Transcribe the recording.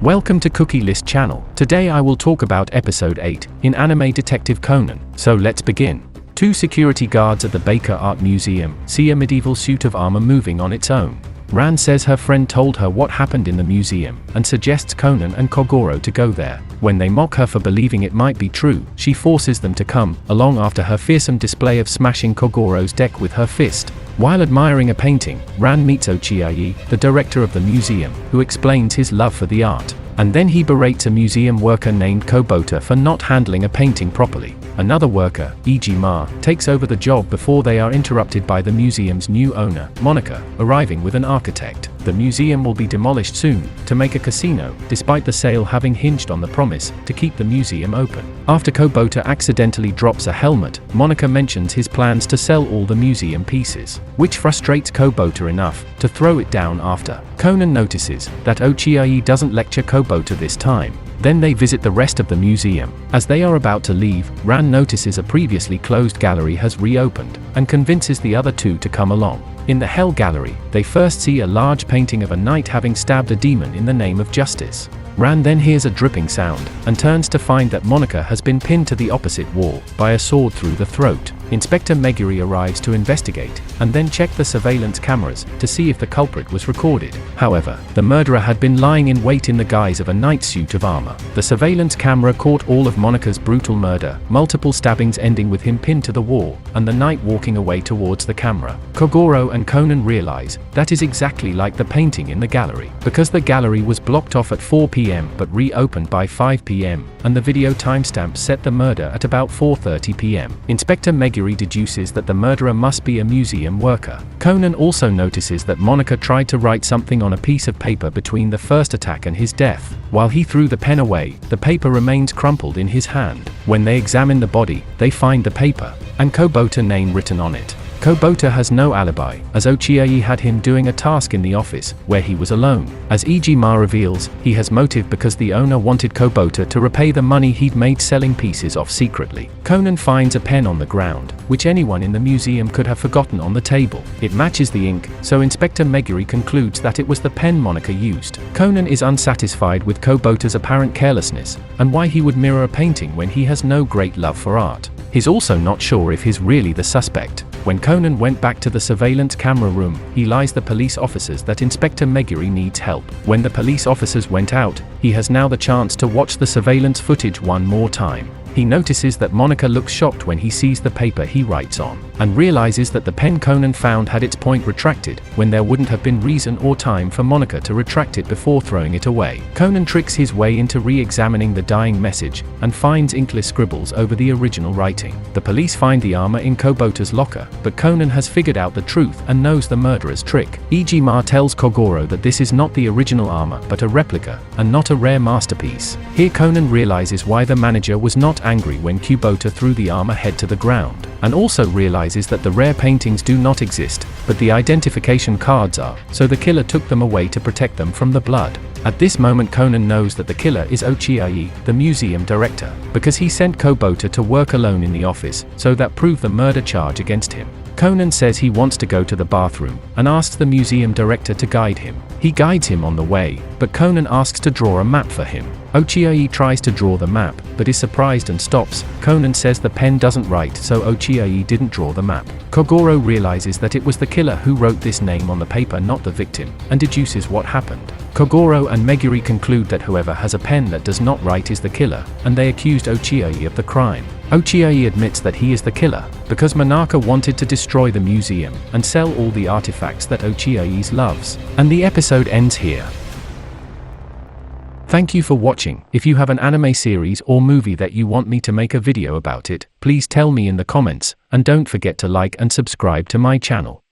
Welcome to Cookie List channel. Today I will talk about episode 8 in anime Detective Conan. So let's begin. Two security guards at the Baker Art Museum see a medieval suit of armor moving on its own. Ran says her friend told her what happened in the museum and suggests Conan and Kogoro to go there. When they mock her for believing it might be true, she forces them to come along after her fearsome display of smashing Kogoro's deck with her fist. While admiring a painting, Ran meets Ochiai, the director of the museum, who explains his love for the art. And then he berates a museum worker named Kobota for not handling a painting properly. Another worker, Ijima, takes over the job before they are interrupted by the museum's new owner, Monica, arriving with an architect. The museum will be demolished soon to make a casino, despite the sale having hinged on the promise to keep the museum open. After Kobota accidentally drops a helmet, Monica mentions his plans to sell all the museum pieces, which frustrates Kobota enough to throw it down after. Conan notices that Ochiai doesn't lecture Kobota this time. Then they visit the rest of the museum. As they are about to leave, Ran notices a previously closed gallery has reopened, and convinces the other two to come along. In the Hell Gallery, they first see a large painting of a knight having stabbed a demon in the name of justice. Ran then hears a dripping sound, and turns to find that Monica has been pinned to the opposite wall by a sword through the throat. Inspector Meguri arrives to investigate, and then check the surveillance cameras to see if the culprit was recorded. However, the murderer had been lying in wait in the guise of a knight's suit of armor. The surveillance camera caught all of Monica's brutal murder, multiple stabbings ending with him pinned to the wall, and the knight walking away towards the camera. Kogoro and Conan realize that is exactly like the painting in the gallery, because the gallery was blocked off at 4 p.m. but reopened by 5 p.m., and the video timestamp set the murder at about 4:30 p.m. Inspector Meguri deduces that the murderer must be a museum worker. Conan also notices that Monica tried to write something on a piece of paper between the first attack and his death. While he threw the pen away, the paper remains crumpled in his hand. When they examine the body, they find the paper and Kobota name written on it. Kobota has no alibi, as Ochiai had him doing a task in the office, where he was alone. As Ijima reveals, he has motive because the owner wanted Kobota to repay the money he'd made selling pieces off secretly. Conan finds a pen on the ground, which anyone in the museum could have forgotten on the table. It matches the ink, so Inspector Meguri concludes that it was the pen Monica used. Conan is unsatisfied with Kobota's apparent carelessness, and why he would mirror a painting when he has no great love for art. He's also not sure if he's really the suspect. When Conan went back to the surveillance camera room, he lies the police officers that Inspector Meguri needs help. When the police officers went out, he has now the chance to watch the surveillance footage one more time. He notices that Monica looks shocked when he sees the paper he writes on, and realizes that the pen Conan found had its point retracted, when there wouldn't have been reason or time for Monica to retract it before throwing it away. Conan tricks his way into re-examining the dying message, and finds inkless scribbles over the original writing. The police find the armor in Kobota's locker, but Conan has figured out the truth and knows the murderer's trick. Ijima tells Kogoro that this is not the original armor but a replica, and not a rare masterpiece. Here Conan realizes why the manager was not angry when Kobota threw the armor head to the ground, and also realizes that the rare paintings do not exist, but the identification cards are, so the killer took them away to protect them from the blood. At this moment Conan knows that the killer is Ochiai, the museum director, because he sent Kobota to work alone in the office, so that proved the murder charge against him. Conan says he wants to go to the bathroom, and asks the museum director to guide him. He guides him on the way, but Conan asks to draw a map for him. Ochiai tries to draw the map, but is surprised and stops. Conan says the pen doesn't write, so Ochiai didn't draw the map. Kogoro realizes that it was the killer who wrote this name on the paper, not the victim, and deduces what happened. Kogoro and Meguri conclude that whoever has a pen that does not write is the killer, and they accused Ochiai of the crime. Ochiai admits that he is the killer, because Monaka wanted to destroy the museum, and sell all the artifacts that Ochiai loves. And the episode ends here. Thank you for watching. If you have an anime series or movie that you want me to make a video about it, please tell me in the comments, and don't forget to like and subscribe to my channel.